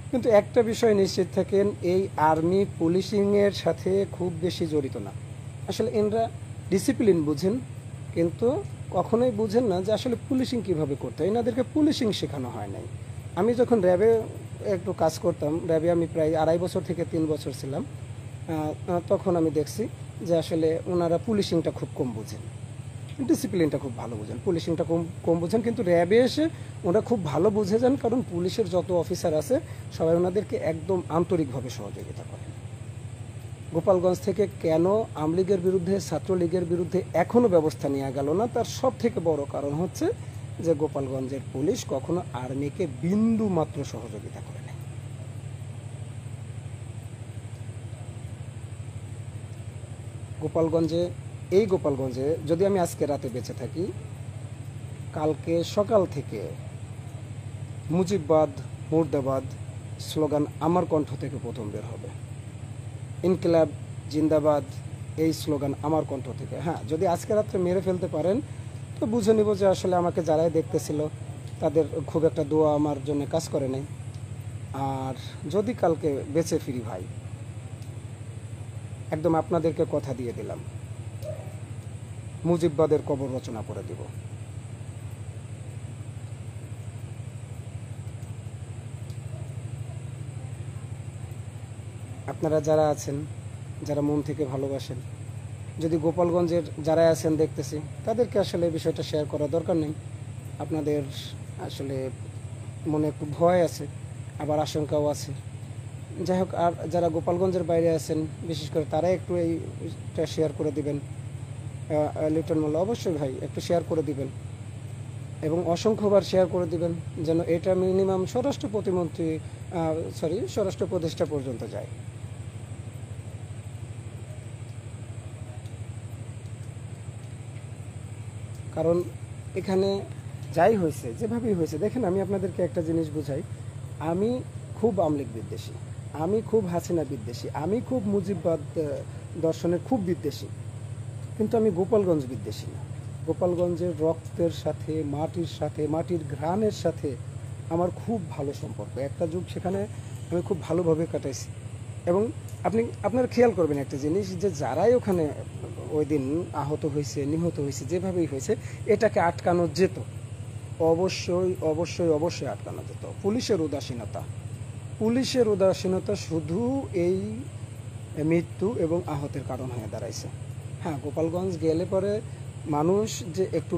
কিন্তু একটা বিষয় নিশ্চিত থাকেন, এই আর্মি পুলিশিংয়ের সাথে খুব বেশি জড়িত না। আসলে এনরা ডিসিপ্লিন বুঝেন, কিন্তু কখনোই বুঝেন না যে আসলে পুলিশিং কিভাবে করতে হয়। এনাদেরকে পুলিশিং শেখানো হয় নাই। আমি যখন র্যাবে একটু কাজ করতাম, র্যাবে আমি প্রায় 2.5 বছর থেকে 3 বছর ছিলাম, তখন আমি দেখছি যে আসলে ওনারা পুলিশিংটা খুব কম বুঝেন, ডিসিপ্লিনটা খুব ভালো বুঝেন, পুলিশিংটা কম বুঝেন। কিন্তু র্যাবে এসে ওরা খুব ভালো বুঝে যান, কারণ পুলিশের যত অফিসার আছে সবাই ওনাদেরকে একদম আন্তরিকভাবে সহযোগিতা করেন। গোপালগঞ্জ থেকে কেন আওয়ামী লীগের বিরুদ্ধে, ছাত্রলীগের বিরুদ্ধে এখনও ব্যবস্থা নেওয়া গেল না, তার সব থেকে বড় কারণ হচ্ছে যে গোপালগঞ্জের পুলিশ কখনো আর্মিকে বিন্দু মাত্র সহযোগিতা করে নাই। গোপালগঞ্জে যদি আমি আজকে রাতে বেঁচে থাকি, কালকে সকাল থেকে মুজিববাদ, মুর্দাবাদ স্লোগান আমার কণ্ঠ থেকে প্রথম বের হবে। ইনকিলাব জিন্দাবাদ এই স্লোগান আমার কণ্ঠ থেকে। হ্যাঁ, যদি আজকে রাত্রে মেরে ফেলতে পারেন তো বুঝে নিব যে আসলে আমাকে যারাই দেখতেছিল তাদের খুব একটা দোয়া আমার জন্য কাজ করে নাই। আর যদি কালকে বেঁচে ফিরি ভাই, একদম আপনাদেরকে কথা দিয়ে দিলাম, মুজিববাদের কবর রচনা করে দিব। আপনারা যারা আছেন, যারা মন থেকে ভালোবাসেন, যদি গোপালগঞ্জের যারা আছেন দেখতেছি, তাদেরকে আসলে এই বিষয়টা শেয়ার করা দরকার নেই। আপনাদের আসলে মনে একটু ভয় আছে, আবার আশঙ্কাও আছে। যাই হোক, আর যারা গোপালগঞ্জের বাইরে আছেন বিশেষ করে, তারা একটু এইটা শেয়ার করে দিবেন। লিটন মোল্লা, অবশ্যই ভাই একটু শেয়ার করে দিবেন, এবং অসংখ্যবার শেয়ার করে দিবেন, যেন এটা মিনিমাম স্বরাষ্ট্র উপদেষ্টা পর্যন্ত যায়। কারণ এখানে যাই হয়েছে, যেভাবেই হয়েছে, দেখেন আমি আপনাদেরকে একটা জিনিস বুঝাই। আমি খুব আওয়ামী লীগ বিদ্বেষী, আমি খুব হাসিনা বিদ্বেষী, আমি খুব মুজিববাদ দর্শনের খুব বিদ্বেষী, কিন্তু আমি গোপালগঞ্জ বিদ্বেষী না। গোপালগঞ্জের রক্তের সাথে, মাটির সাথে, মাটির ঘ্রাণের সাথে আমার খুব ভালো সম্পর্ক। একটা যুগ সেখানে আমি খুব ভালোভাবে কাটাইছি। এবং আপনারা খেয়াল করবেন একটা জিনিস, যে যারাই ওখানে ওই দিন আহত হয়েছে, নিহত হয়েছে, যেভাবেই হয়েছে, এটাকে আটকানো যেত, অবশ্যই অবশ্যই অবশ্যই আটকানো যেত। পুলিশের উদাসীনতা শুধু এই মৃত্যু এবং আহতের কারণ হয়ে দাঁড়াইছে। হ্যাঁ, গোপালগঞ্জ গেলে পরে মানুষ যে একটু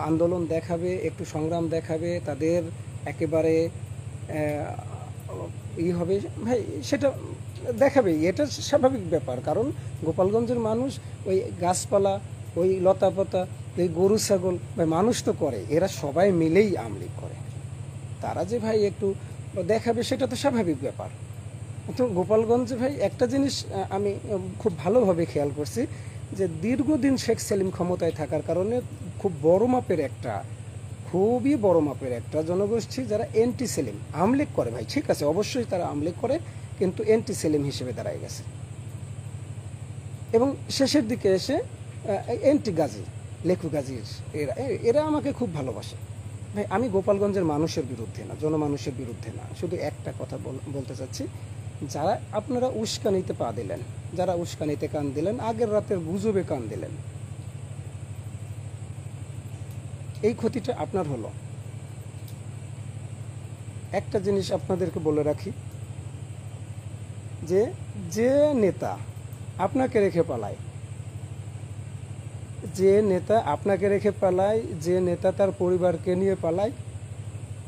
আন্দোলন দেখাবে, একটু সংগ্রাম দেখাবে, তাদের একেবারে হবে ভাই, সেটা দেখাবেই, এটা স্বাভাবিক ব্যাপার। কারণ গোপালগঞ্জের মানুষ ওই গাছপালা, ওই লতাপাতা, ওই গরু ছাগল ভাই মানুষ তো করে, এরা সবাই মিলেই আমলিগ করে। তারা যে ভাই একটু দেখাবে, সেটা তো স্বাভাবিক ব্যাপার। তো গোপালগঞ্জে ভাই একটা জিনিস আমি খুব ভালোভাবে খেয়াল করছি, যে দীর্ঘদিন শেখ সেলিম ক্ষমতায় থাকার কারণে খুবই বড় মাপের একটা জনগোষ্ঠী যারা এন্টি সেলিম আমলিগ করে ভাই, ঠিক আছে, অবশ্যই তারা আমলিগ করে, কিন্তু এন্টি সেলিম হিসেবে দাঁড়ায় গেছে। এবং শেষের দিকে এসে এন্টি গাজী, লেখু গাজীর এরা আমাকে খুব ভালোবাসে ভাই। আমি গোপালগঞ্জের মানুষের বিরুদ্ধে না, জনমানুষের বিরুদ্ধে না, শুধু একটা কথা বলতে চাচ্ছি, যারা আপনারা উস্কানিতে পা দিলেন, যারা উস্কানিতে কান দিলেন, আগের রাতের গুজবে কান দিলেন, এই ক্ষতিটা আপনার হলো। একটা জিনিস আপনাদেরকে বলে রাখি, যে নেতা আপনাকে রেখে পালায়, যে নেতা তার পরিবারকে নিয়ে পালায়,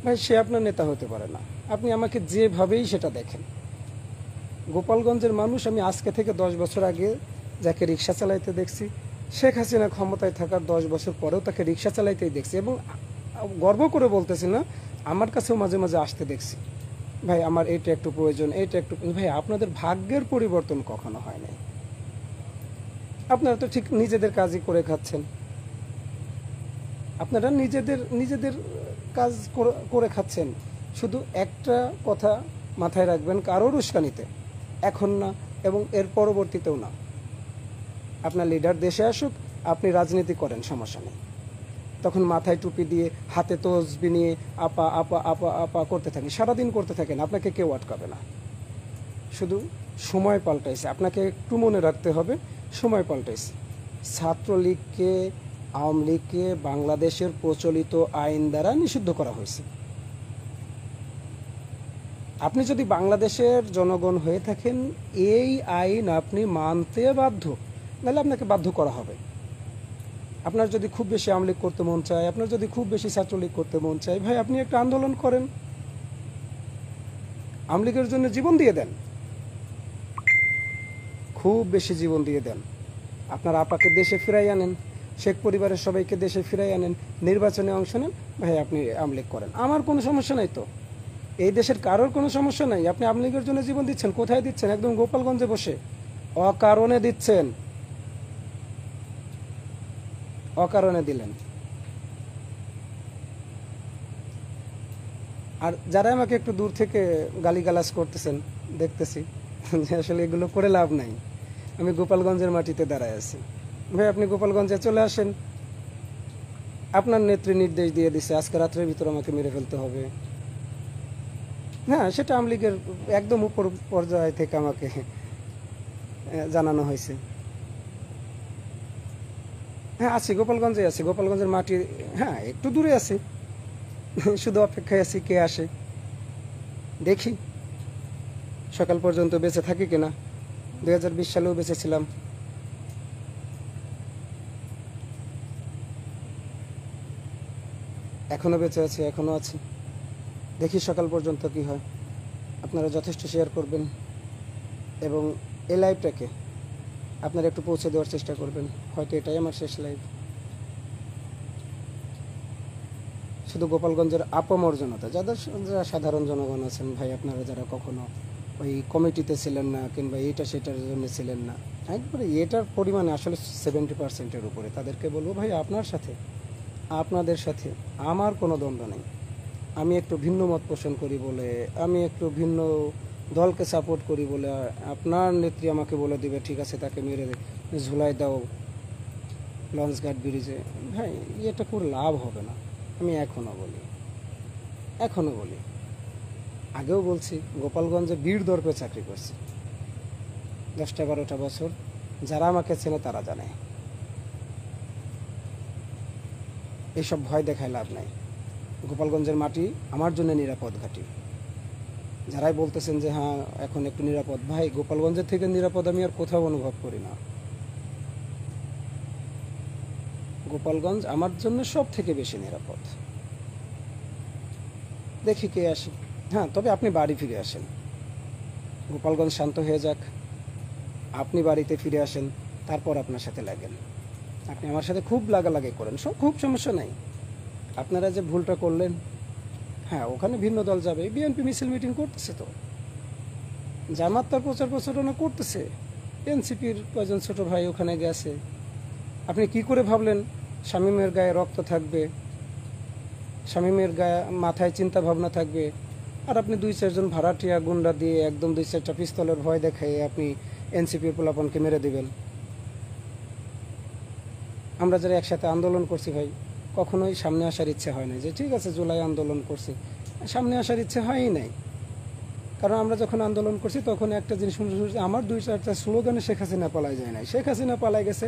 ভাই সে আপনার নেতা হতে পারে না। আপনি আমাকে যেভাবেই সেটা দেখেন, গোপালগঞ্জের মানুষ, আমি আজকে থেকে 10 বছর আগে যাকে রিক্সা চালাইতে দেখছি, শেখ হাসিনা ক্ষমতায় থাকার 10 বছর পরেও তাকে রিক্সা চালাইতেই দেখছি। এবং গর্ব করে বলতেছি না, আমার কাছেও মাঝে মাঝে আসতে দেখছি, ভাই আমার এটা একটু প্রয়োজন, এটা একটু। ভাই আপনাদের ভাগ্যের পরিবর্তন কখনো হয় নাই, আপনারা তো ঠিক নিজেদের কাজই করে খাচ্ছেন। আপনারা নিজেদের কাজ করে খাচ্ছেন। শুধু একটা কথা মাথায় রাখবেন, কারোর উস্কানিতে এখন না এবং এর পরবর্তীতেও না। আপনার লিডার দেশে আসুক, আপনি রাজনীতি করেন, সমস্যা নেই। তখন মাথায় টুপি দিয়ে, হাতে তসবি নিয়ে আপা আপা আপা আপা করতে থাকেন, সারাদিন করতে থাকেন, আপনাকে কেউ আটকাবে না। শুধু সময় পাল্টাইছে, আপনাকে একটু মনে রাখতে হবে, সময় পাল্টাইছে। ছাত্রলীগকে, আওয়ামী লীগকে বাংলাদেশের প্রচলিত আইন দ্বারা নিষিদ্ধ করা হয়েছে। আপনি যদি বাংলাদেশের জনগণ হয়ে থাকেন, এই আইন আপনি মানতে বাধ্য, নাহলে আপনাকে বাধ্য করা হবে। আপনার যদি খুব বেশি আওয়ামী লীগ করতে মন চায়, আপনার যদি খুব বেশি ছাত্রলীগ করতে মন চায়, ভাই আপনি একটা আন্দোলন করেন, আওয়ামী লীগের জন্য জীবন দিয়ে দেন, খুব বেশি জীবন দিয়ে দেন। আপনার আপাকে দেশে ফিরাই আনেন, শেখ পরিবারের সবাইকে দেশে ফিরাই আনেন, নির্বাচনে অংশ নেন, ভাই আপনি আওয়ামী লীগ করেন, আমার কোনো সমস্যা নাই। তো এই দেশের কারোর কোনো সমস্যা নাই। আপনি আওয়ামী লীগের জন্য জীবন দিচ্ছেন, কোথায় দিচ্ছেন? একদম গোপালগঞ্জে বসে অকারণে দিচ্ছেন, অকারণে দিলেন। আর যারা আমাকে একটু দূর থেকে গালিগালাজ করতেছেন দেখতেছি, যে আসলে এগুলো করে লাভ নাই, আমি গোপালগঞ্জের মাটিতে দাঁড়ায় আছি। ভাই আপনি গোপালগঞ্জে চলে আসেন, আপনার নেত্রী নির্দেশ দিয়ে দিছে আজকে রাত্রের ভিতর আমাকে মেরে ফেলতে হবে। হ্যাঁ, সেটা আওয়ামী লীগের একদম উপর পর্যায় থেকে আমাকে জানানো হয়েছে। হ্যাঁ আছি, গোপালগঞ্জে আছি, গোপালগঞ্জের মাটি, হ্যাঁ একটু দূরে আছি, শুধু অপেক্ষায় আছি কে আসে, দেখি সকাল পর্যন্ত বেঁচে থাকি কিনা। 2020 সালেও বেঁচে ছিলাম, এখনো বেঁচে আছি, এখনো আছি, দেখি সকাল পর্যন্ত কি হয়। আপনারা যথেষ্ট শেয়ার করবেন এবং এই লাইভটাকে আপনারা একটু পৌঁছে দেওয়ার চেষ্টা করবেন। হয়তো এটাই আমার শেষ লাইভ। শুধু গোপালগঞ্জের আপামর জনতা, যারা সাধারণ জনগণ আছেন, ভাই আপনারা যারা কখনো ওই কমিটিতে ছিলেন না কিংবা এইটা সেটার জন্য ছিলেন না, একবারে এটার পরিমাণে আসলে 70%-এর উপরে, তাদেরকে বলবো ভাই আপনার সাথে আপনাদের সাথে আমার কোনো দ্বন্দ্ব নেই। আমি একটু ভিন্ন মত পোষণ করি বলে, আমি একটু ভিন্ন দলকে সাপোর্ট করি বলে আপনার নেত্রী আমাকে বলে দিবে ঠিক আছে তাকে মেরে ঝুলাই দাও লঞ্চঘাট ব্রিজে। ভাই এটা করে লাভ হবে না। আমি এখনও বলি, আগেও বলছি, গোপালগঞ্জে বীর দর্পে চাকরি করছি 10-12টা বছর। যারা আমাকে চেনে তারা জানে এইসব ভয় দেখায় লাভ নাই। গোপালগঞ্জের মাটি আমার জন্য নিরাপদ ঘাঁটি। যারাই বলতেছেন যে হ্যাঁ এখন একটু নিরাপদ, ভাই গোপালগঞ্জের থেকে নিরাপদ আমি আর কোথাও অনুভব করি না। গোপালগঞ্জ আমার জন্য সব থেকে বেশি নিরাপদ। দেখি কে আসে। হ্যাঁ, তবে আপনি বাড়ি ফিরে আসেন, গোপালগঞ্জ শান্ত হয়ে যাক, আপনি বাড়িতে ফিরে আসেন, তারপর আপনার সাথে লাগেন। আপনি আমার সাথে খুব লাগালাগি করেন, খুব সমস্যা নাই। আপনারা যে ভুলটা করলেন, হ্যাঁ ওখানে ভিন্ন দল যাবে, বিএনপি মিছিল মিটিং করতেছে, তো জামাত তার প্রচার প্রচারণা করতেছে, এনসিপির কয়েকজন ছোট ভাই ওখানে গেছে। আপনি কি করে ভাবলেন শামীমের গায়ে রক্ত থাকবে, শামীমের গায়ে মাথায় চিন্তা ভাবনা থাকবে, আর আপনি 2-4 জন ভাড়াটিয়া গুন্ডা দিয়ে একদম 2-4টা পিস্তলের ভয় দেখায় আপনি এনসিপির পোলাপনকে মেরে দেবেন? আমরা যারা একসাথে আন্দোলন করছি ভাই, কখনোই সামনে আসার ইচ্ছে হয় না যে ঠিক আছে জুলাই আন্দোলন করছি, সামনে আসার ইচ্ছে হয়ই নাই। কারণ আমরা যখন আন্দোলন করছি তখন একটা জিনিস আমার 2-4টা স্লোগানে শেখ হাসিনা পালাই যায় নাই। শেখ হাসিনা পালাই গেছে,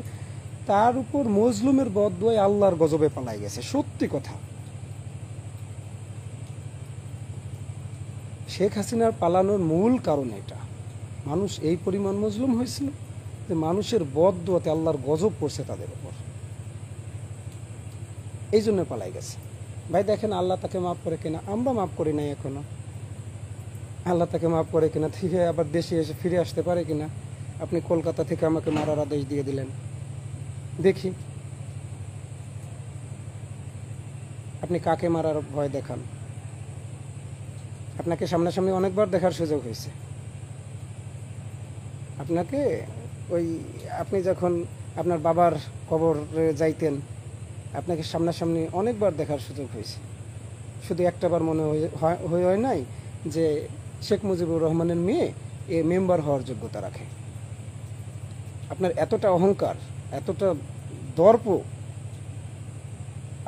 তার উপর মজলুমের বদদোয়ায় আল্লাহর গজবে পালাই গেছে। সত্যি কথা, শেখ হাসিনার পালানোর মূল কারণ এটা। মানুষ এই পরিমাণ মজলুম হয়েছিল যে মানুষের বদদোয়াতে আল্লাহর গজব পড়ছে তাদের উপর, এই জন্য পালাই গেছে। ভাই দেখেন আল্লাহ তাকে মাফ করে কিনা, আমরা মাফ করি নাই এখনো। আল্লাহ তাকে মাফ করে কিনা, থেকে আবার দেশে এসে ফিরে আসতে পারে কিনা। আপনি কলকাতা থেকে আমাকে মারার আদেশ দিয়ে দিলেন, দেখি আপনি কাকে মারার ভয় দেখান। আপনাকে সামনাসামনি অনেকবার দেখার সুযোগ হয়েছে। আপনাকে ওই আপনি যখন আপনার বাবার কবরে যাইতেন, আপনাকে সামনাসামনি অনেকবার দেখার সুযোগ হয়েছে। শুধু একটাবার মনে হয় নাই যে শেখ মুজিবুর রহমানের মেয়ে এ মেম্বার হওয়ার যোগ্যতা রাখে। আপনার এতটা অহংকার, এতটা দর্প,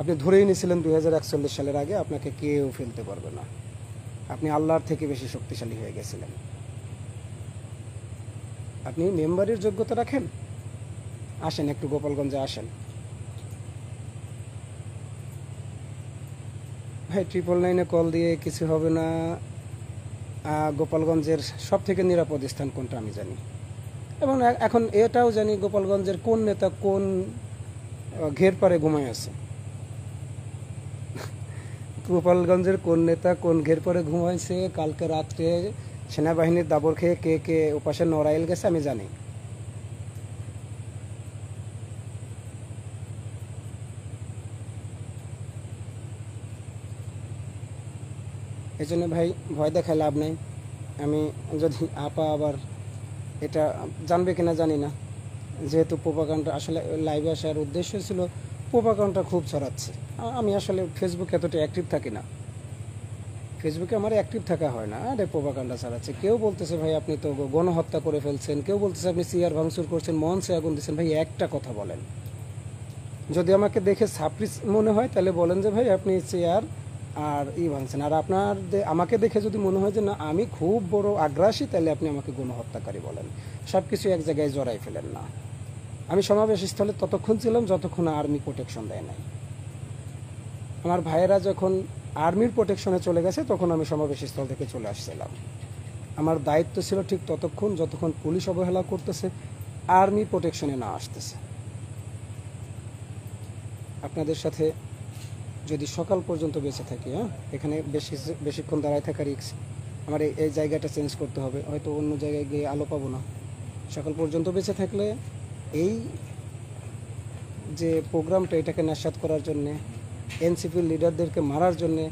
আপনি ধরেই নিয়েছিলেন 2041 সালের আগে আপনাকে কেউ ফেলতে পারবে না। আপনি আল্লাহর থেকে বেশি শক্তিশালী হয়ে গেছিলেন। আপনি মেম্বারের যোগ্যতা রাখেন, আসেন একটু গোপালগঞ্জে আসেন। ভাই 999-এ কল দিয়ে কিছু হবে না। গোপালগঞ্জের সব থেকে নিরাপদ স্থান কোনটা আমি জানি, এবং এখন এটাও জানি গোপালগঞ্জের কোন নেতা কোন ঘের পারে ঘুমায় আছে। গোপালগঞ্জের কোন নেতা কোন ঘের পরে ঘুমাইছে, কালকে রাত্রে সেনাবাহিনীর দাবর খেয়ে কে কে ওপাশে নড়াইল গেছে আমি জানি। এই জন্য ভাই ভয় দেখায় লাভ নেই। আমি যদি আপা আবার এটা জানবে কিনা জানি না, যেহেতু প্রোপাগান্ডা আসলে লাইভে আসার উদ্দেশ্য ছিল প্রোপাগান্ডা খুব ছড়াচ্ছে। আমি আসলে ফেসবুকে এতটা অ্যাক্টিভ থাকি না, ফেসবুকে আমার অ্যাক্টিভ থাকা হয় না। আরে প্রোপাগান্ডা ছড়াচ্ছে, কেউ বলতেছে ভাই আপনি তো গণহত্যা করে ফেলছেন, কেউ বলতেছে আপনি সিআর ভাঙচুর করছেন, মঞ্চে আগুন দিচ্ছেন। ভাই একটা কথা বলেন, যদি আমাকে দেখে সাপ্রিস মনে হয় তাহলে বলেন যে ভাই আপনি চেয়ার আর ভাঙছেন, আর আপনার আমাকে দেখে যদি মনে হয় যে না আমি খুব বড় আগ্রাসী তাহলে আপনি আমাকে গণহত্যাকারী বলেন। সব কিছু এক জায়গায় জড়াই ফেলেন না। আমি সমাবেশ স্থলে ততক্ষণ ছিলাম যতক্ষণ আর্মি প্রোটেকশন দেয় নাই। আমার ভাইয়েরা যখন আর্মির প্রোটেকশনে চলে গেছে তখন আমি সমাবেশ স্থল থেকে চলে আসছিলাম। আমার দায়িত্ব ছিল ঠিক ততক্ষণ যতক্ষণ পুলিশ অবহেলা করতেছে, আর্মি প্রোটেকশনে না আসতেছে। আপনাদের সাথে যদি সকাল পর্যন্ত বেঁচে থাকি, এখানে বেশিক্ষণ দাঁড়ায় থাকা রিস্ক। আমার এই জায়গাটা চেঞ্জ করতে হবে, হয়তো অন্য জায়গায় গিয়ে আলো পাবো না। সকাল পর্যন্ত বেঁচে থাকলে এই যে প্রোগ্রামটা, এটাকে নস্যাৎ করার জন্যে, এনসিপির লিডারদেরকে মারার জন্যে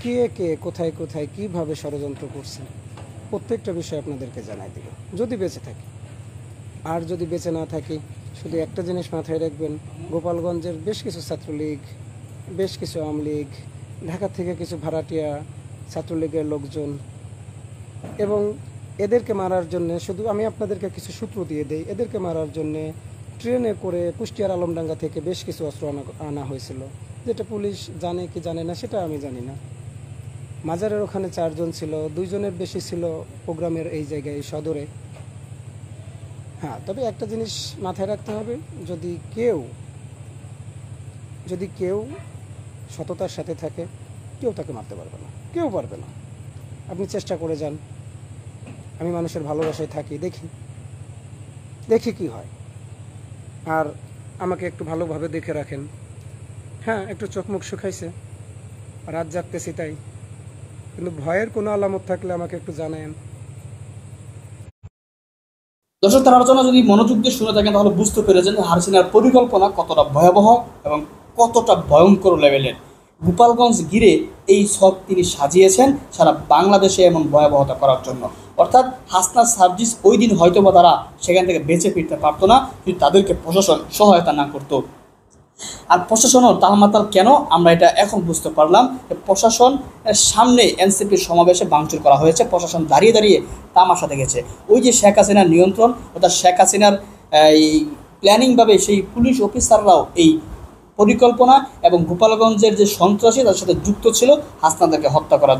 কে কে কোথায় কোথায় কীভাবে ষড়যন্ত্র করছে প্রত্যেকটা বিষয় আপনাদেরকে জানাই দিব যদি বেঁচে থাকি। আর যদি বেঁচে না থাকি, শুধু একটা জিনিস মাথায় রাখবেন, গোপালগঞ্জের বেশ কিছু ছাত্রলীগ বেশ কিছু আওয়ামী লীগ, ঢাকা থেকে কিছু ভাড়াটিয়া, ছাত্রলীগের লোকজন, এবং এদেরকে মারার জন্য শুধু আমি আপনাদেরকে কিছু সূত্র দিয়ে দেই। এদেরকে মারার জন্য ট্রেনে করে কুষ্টিয়ার আলমডাঙ্গা থেকে বেশ কিছু অস্ত্র আনা হয়েছিল, যেটা পুলিশ জানে কি জানে না সেটা আমি জানি না। মাজারের ওখানে 4 জন ছিল, 2 জনের বেশি ছিল প্রোগ্রামের এই জায়গায়, এই সদরে। হ্যাঁ, তবে একটা জিনিস মাথায় রাখতে হবে, যদি কেউ সততার সাথে থাকে, কেউ তাকে মারতে পারবে না, কেউ পারবে না। আপনি চেষ্টা করে যান। আমি মানুষের ভালোবাসায় থাকি, দেখি কি হয়। আর আমাকে একটু ভালোভাবে দেখে রাখেন। হ্যাঁ, একটু চোখ মুখ শুকাইছে, রাত জাগতেছি তাই, কিন্তু ভয়ের কোনো আলামত থাকলে আমাকে একটু জানায়েন। দর্শক, তার আলোচনা যদি মনোযোগ দিয়ে শুনে থাকেন তাহলে বুঝতে পেরেছেন যে হাসিনার পরিকল্পনা কতটা ভয়াবহ এবং কতটা ভয়ঙ্কর লেভেলের। গোপালগঞ্জ ঘিরে এই সব তিনি সাজিয়েছেন সারা বাংলাদেশে এমন ভয়াবহতা করার জন্য। অর্থাৎ হাসনাত সার্জিস ওই দিন হয়তোবা তারা সেখান থেকে বেঁচে ফিরতে পারতো না যদি তাদেরকে প্রশাসন সহায়তা না করতো। আর প্রশাসনও তালমাতাল কেন, আমরা এটা এখন বুঝতে পারলাম। প্রশাসন সামনে এনসিপির সমাবেশে ভাঙচুর করা হয়েছে, প্রশাসন দাঁড়িয়ে দাঁড়িয়ে তামাশা দেখেছে। ওই যে শেখ হাসিনার নিয়ন্ত্রণ, অর্থাৎ শেখ হাসিনার এই প্ল্যানিংভাবে সেই পুলিশ অফিসাররাও এই পরিকল্পনা এবং গোপালগঞ্জের যে সন্ত্রাসী তার সাথে যুক্ত ছিল হাসনাতকে হত্যা করার।